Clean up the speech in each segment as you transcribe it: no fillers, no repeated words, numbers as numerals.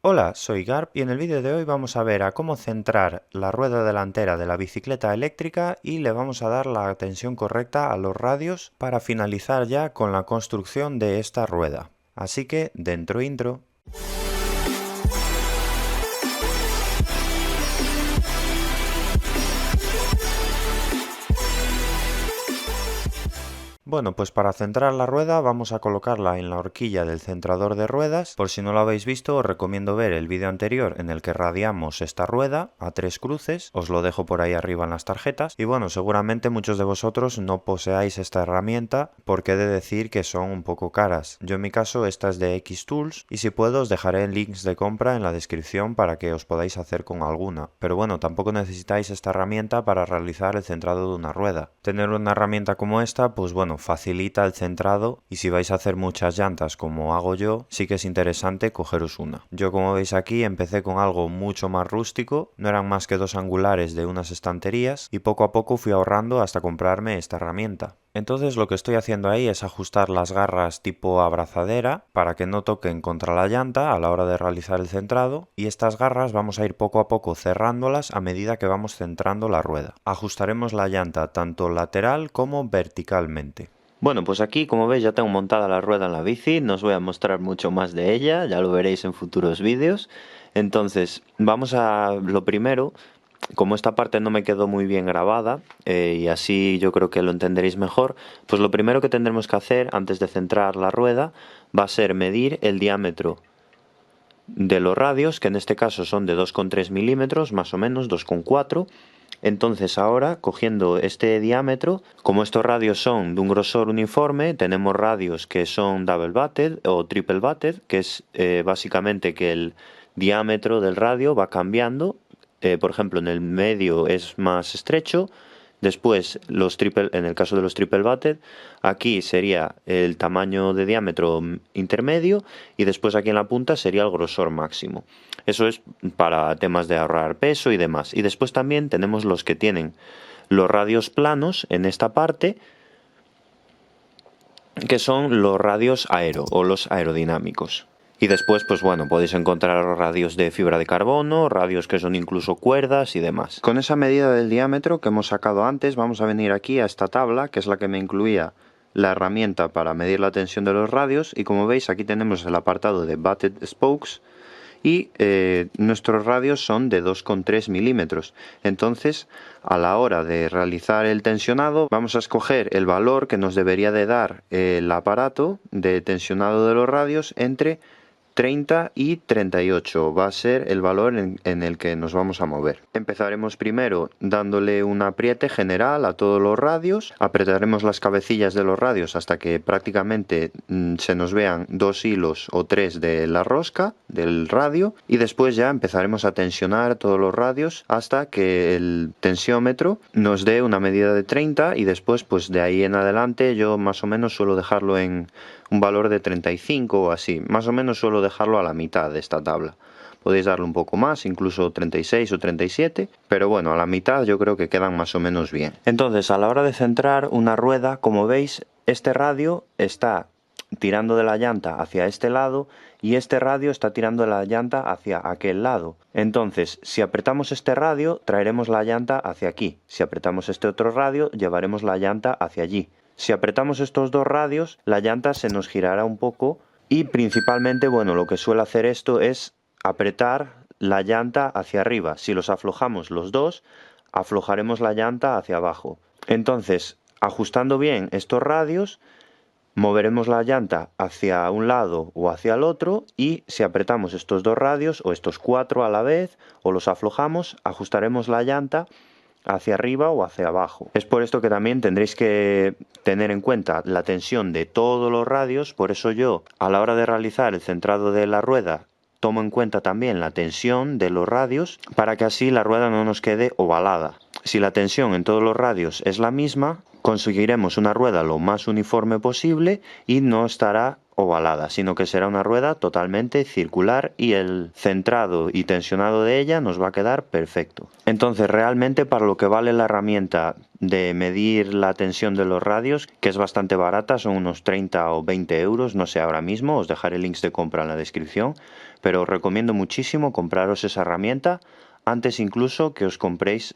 Hola, soy Garp y en el vídeo de hoy vamos a ver a cómo centrar la rueda delantera de la bicicleta eléctrica y le vamos a dar la tensión correcta a los radios para finalizar ya con la construcción de esta rueda. Así que, dentro intro. Bueno, pues para centrar la rueda vamos a colocarla en la horquilla del centrador de ruedas. Por si no lo habéis visto, os recomiendo ver el vídeo anterior en el que radiamos esta rueda a 3 cruces. Os lo dejo por ahí arriba en las tarjetas. Y bueno, seguramente muchos de vosotros no poseáis esta herramienta porque he de decir que son un poco caras. Yo en mi caso esta es de Xtools y si puedo os dejaré links de compra en la descripción para que os podáis hacer con alguna. Pero bueno, tampoco necesitáis esta herramienta para realizar el centrado de una rueda. Tener una herramienta como esta, pues bueno, facilita el centrado y si vais a hacer muchas llantas como hago yo, sí que es interesante cogeros una. Yo, como veis aquí, empecé con algo mucho más rústico, no eran más que 2 angulares de unas estanterías y poco a poco fui ahorrando hasta comprarme esta herramienta. Entonces lo que estoy haciendo ahí es ajustar las garras tipo abrazadera para que no toquen contra la llanta a la hora de realizar el centrado, y estas garras vamos a ir poco a poco cerrándolas a medida que vamos centrando la rueda. Ajustaremos la llanta tanto lateral como verticalmente. Bueno, pues aquí, como veis, ya tengo montada la rueda en la bici, no os voy a mostrar mucho más de ella, ya lo veréis en futuros vídeos. Entonces, vamos a lo primero. Como esta parte no me quedó muy bien grabada, y así yo creo que lo entenderéis mejor, pues lo primero que tendremos que hacer antes de centrar la rueda va a ser medir el diámetro de los radios, que en este caso son de 2,3 milímetros, más o menos 2,4. Entonces ahora, cogiendo este diámetro, como estos radios son de un grosor uniforme, tenemos radios que son double butted o triple butted, que es básicamente que el diámetro del radio va cambiando. Por ejemplo, en el medio es más estrecho, después en el caso de los triple butted, aquí sería el tamaño de diámetro intermedio y después aquí en la punta sería el grosor máximo. Eso es para temas de ahorrar peso y demás. Y después también tenemos los que tienen los radios planos en esta parte, que son los radios aero o los aerodinámicos. Y después, pues bueno, podéis encontrar radios de fibra de carbono, radios que son incluso cuerdas y demás. Con esa medida del diámetro que hemos sacado antes, vamos a venir aquí a esta tabla, que es la que me incluía la herramienta para medir la tensión de los radios. Y como veis, aquí tenemos el apartado de Butted Spokes. Y nuestros radios son de 2,3 milímetros. Entonces, a la hora de realizar el tensionado, vamos a escoger el valor que nos debería de dar el aparato de tensionado de los radios entre 30 y 38 va a ser el valor en el que nos vamos a mover. Empezaremos primero dándole un apriete general a todos los radios, apretaremos las cabecillas de los radios hasta que prácticamente se nos vean 2 hilos o 3 de la rosca del radio, y después ya empezaremos a tensionar todos los radios hasta que el tensiómetro nos dé una medida de 30, y después pues de ahí en adelante yo más o menos suelo dejarlo en un valor de 35 o así. Más o menos suelo dejarlo a la mitad de esta tabla. Podéis darle un poco más, incluso 36 o 37, pero bueno, a la mitad yo creo que quedan más o menos bien. Entonces, a la hora de centrar una rueda, como veis, este radio está tirando de la llanta hacia este lado y este radio está tirando de la llanta hacia aquel lado. Entonces, si apretamos este radio, traeremos la llanta hacia aquí. Si apretamos este otro radio, llevaremos la llanta hacia allí. Si apretamos estos dos radios, la llanta se nos girará un poco y principalmente, bueno, lo que suele hacer esto es apretar la llanta hacia arriba. Si los aflojamos los dos, aflojaremos la llanta hacia abajo. Entonces, ajustando bien estos radios, moveremos la llanta hacia un lado o hacia el otro, y si apretamos estos dos radios o estos 4 a la vez o los aflojamos, ajustaremos la llanta hacia arriba o hacia abajo. Es por esto que también tendréis que tener en cuenta la tensión de todos los radios. Por eso yo, a la hora de realizar el centrado de la rueda, tomo en cuenta también la tensión de los radios para que así la rueda no nos quede ovalada. Si la tensión en todos los radios es la misma, conseguiremos una rueda lo más uniforme posible y no estará ovalada, sino que será una rueda totalmente circular y el centrado y tensionado de ella nos va a quedar perfecto. Entonces realmente para lo que vale la herramienta de medir la tensión de los radios, que es bastante barata, son unos 30 o 20 euros, no sé ahora mismo, os dejaré links de compra en la descripción, pero os recomiendo muchísimo compraros esa herramienta antes incluso que os compréis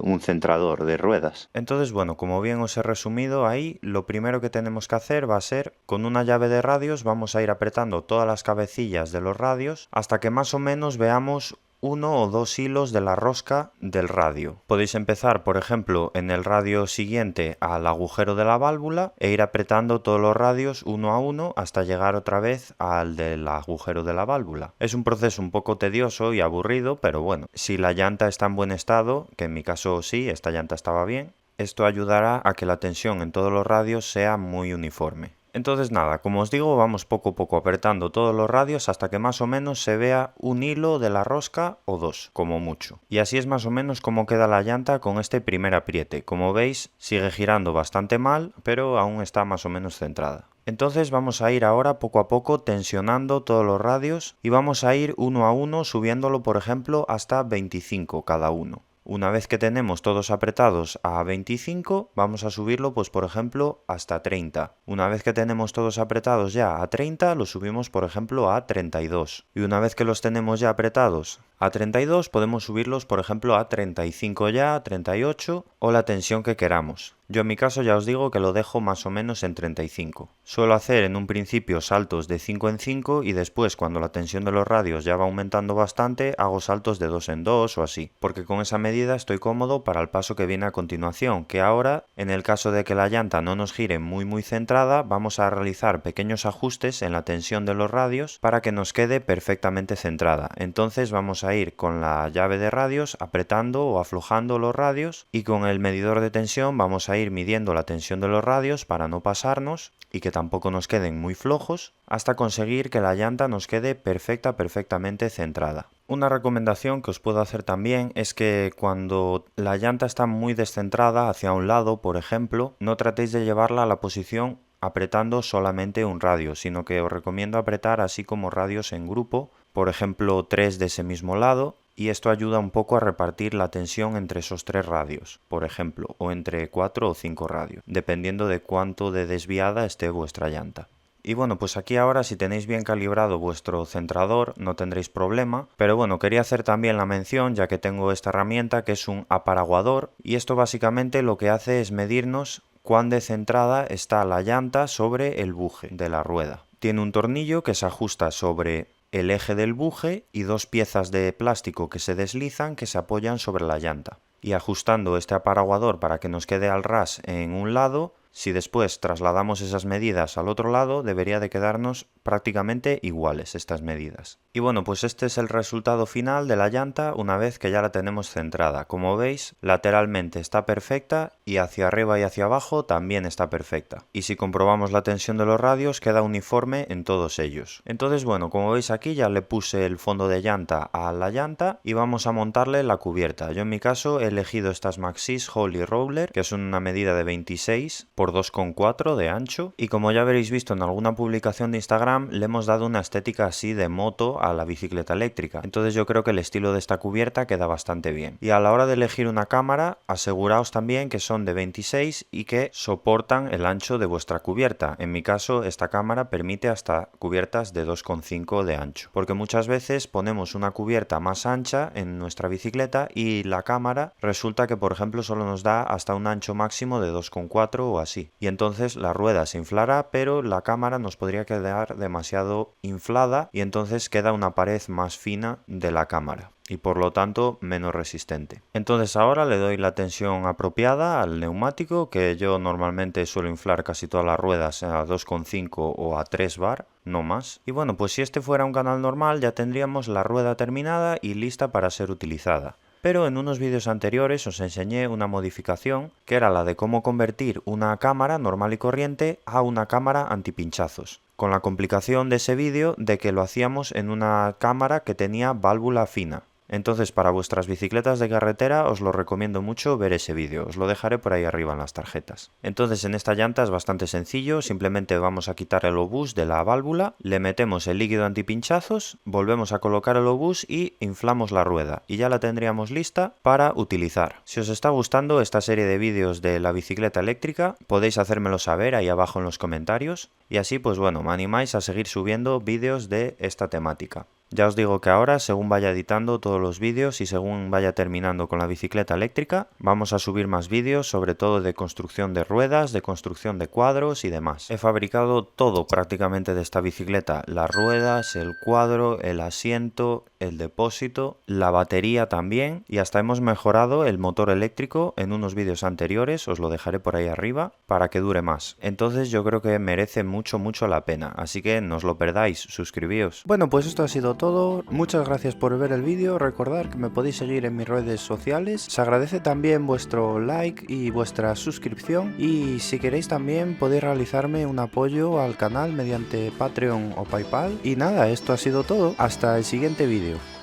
un centrador de ruedas. Entonces, bueno, como bien os he resumido ahí, lo primero que tenemos que hacer va a ser, con una llave de radios, vamos a ir apretando todas las cabecillas de los radios hasta que más o menos veamos uno o dos hilos de la rosca del radio. Podéis empezar, por ejemplo, en el radio siguiente al agujero de la válvula e ir apretando todos los radios uno a uno hasta llegar otra vez al del agujero de la válvula. Es un proceso un poco tedioso y aburrido, pero bueno, si la llanta está en buen estado, que en mi caso sí, esta llanta estaba bien, esto ayudará a que la tensión en todos los radios sea muy uniforme. Entonces nada, como os digo, vamos poco a poco apretando todos los radios hasta que más o menos se vea un hilo de la rosca o dos, como mucho. Y así es más o menos como queda la llanta con este primer apriete. Como veis, sigue girando bastante mal, pero aún está más o menos centrada. Entonces vamos a ir ahora poco a poco tensionando todos los radios y vamos a ir uno a uno subiéndolo, por ejemplo, hasta 25 cada uno. Una vez que tenemos todos apretados a 25, vamos a subirlo, pues por ejemplo, hasta 30. Una vez que tenemos todos apretados ya a 30, lo subimos, por ejemplo, a 32. Y una vez que los tenemos ya apretados a 32, podemos subirlos, por ejemplo, a 35 ya, a 38 o la tensión que queramos. Yo en mi caso ya os digo que lo dejo más o menos en 35. Suelo hacer en un principio saltos de 5 en 5 y después cuando la tensión de los radios ya va aumentando bastante hago saltos de 2 en 2 o así, porque con esa medida estoy cómodo para el paso que viene a continuación, que ahora, en el caso de que la llanta no nos gire muy centrada, vamos a realizar pequeños ajustes en la tensión de los radios para que nos quede perfectamente centrada. Entonces vamos a ir con la llave de radios apretando o aflojando los radios y con el medidor de tensión vamos a ir midiendo la tensión de los radios para no pasarnos y que tampoco nos queden muy flojos hasta conseguir que la llanta nos quede perfectamente centrada. Una recomendación que os puedo hacer también es que cuando la llanta está muy descentrada hacia un lado, por ejemplo, no tratéis de llevarla a la posición apretando solamente un radio, sino que os recomiendo apretar así como radios en grupo, por ejemplo 3 de ese mismo lado, y esto ayuda un poco a repartir la tensión entre esos 3 radios, por ejemplo, o entre 4 o 5 radios, dependiendo de cuánto de desviada esté vuestra llanta. Y bueno, pues aquí ahora si tenéis bien calibrado vuestro centrador no tendréis problema, pero bueno, quería hacer también la mención ya que tengo esta herramienta que es un aparaguador y esto básicamente lo que hace es medirnos cuán descentrada está la llanta sobre el buje de la rueda. Tiene un tornillo que se ajusta sobre el eje del buje y 2 piezas de plástico que se deslizan que se apoyan sobre la llanta. Y ajustando este aparaguador para que nos quede al ras en un lado, si después trasladamos esas medidas al otro lado, debería de quedarnos prácticamente iguales estas medidas. Y bueno, pues este es el resultado final de la llanta una vez que ya la tenemos centrada. Como veis, lateralmente está perfecta y hacia arriba y hacia abajo también está perfecta. Y si comprobamos la tensión de los radios, queda uniforme en todos ellos. Entonces, bueno, como veis aquí ya le puse el fondo de llanta a la llanta y vamos a montarle la cubierta. Yo en mi caso he elegido estas Maxxis Holy Roller, que son una medida de 26 por 2,4 de ancho, y como ya habréis visto en alguna publicación de Instagram, le hemos dado una estética así de moto a la bicicleta eléctrica. Entonces yo creo que el estilo de esta cubierta queda bastante bien. Y a la hora de elegir una cámara, aseguraos también que son de 26 y que soportan el ancho de vuestra cubierta. En mi caso, esta cámara permite hasta cubiertas de 2,5 de ancho, porque muchas veces ponemos una cubierta más ancha en nuestra bicicleta y la cámara resulta que, por ejemplo, solo nos da hasta un ancho máximo de 2,4 o así. Y entonces la rueda se inflará, pero la cámara nos podría quedar demasiado inflada y entonces queda una pared más fina de la cámara y por lo tanto menos resistente. Entonces ahora le doy la tensión apropiada al neumático, que yo normalmente suelo inflar casi todas las ruedas a 2,5 o a 3 bar, no más. Y bueno, pues si este fuera un canal normal ya tendríamos la rueda terminada y lista para ser utilizada. Pero en unos vídeos anteriores os enseñé una modificación que era la de cómo convertir una cámara normal y corriente a una cámara antipinchazos, con la complicación de ese vídeo de que lo hacíamos en una cámara que tenía válvula fina. Entonces para vuestras bicicletas de carretera os lo recomiendo mucho ver ese vídeo, os lo dejaré por ahí arriba en las tarjetas. Entonces en esta llanta es bastante sencillo, simplemente vamos a quitar el obús de la válvula, le metemos el líquido antipinchazos, volvemos a colocar el obús y inflamos la rueda y ya la tendríamos lista para utilizar. Si os está gustando esta serie de vídeos de la bicicleta eléctrica podéis hacérmelo saber ahí abajo en los comentarios y así pues bueno, me animáis a seguir subiendo vídeos de esta temática. Ya os digo que ahora, según vaya editando todos los vídeos y según vaya terminando con la bicicleta eléctrica, vamos a subir más vídeos, sobre todo de construcción de ruedas, de construcción de cuadros y demás. He fabricado todo prácticamente de esta bicicleta, las ruedas, el cuadro, el asiento, el depósito, la batería también y hasta hemos mejorado el motor eléctrico en unos vídeos anteriores, os lo dejaré por ahí arriba, para que dure más. Entonces yo creo que merece mucho la pena, así que no os lo perdáis, suscribíos. Bueno, pues esto ha sido todo, muchas gracias por ver el vídeo, recordad que me podéis seguir en mis redes sociales, se agradece también vuestro like y vuestra suscripción y si queréis también podéis realizarme un apoyo al canal mediante Patreon o PayPal y nada, esto ha sido todo, hasta el siguiente vídeo.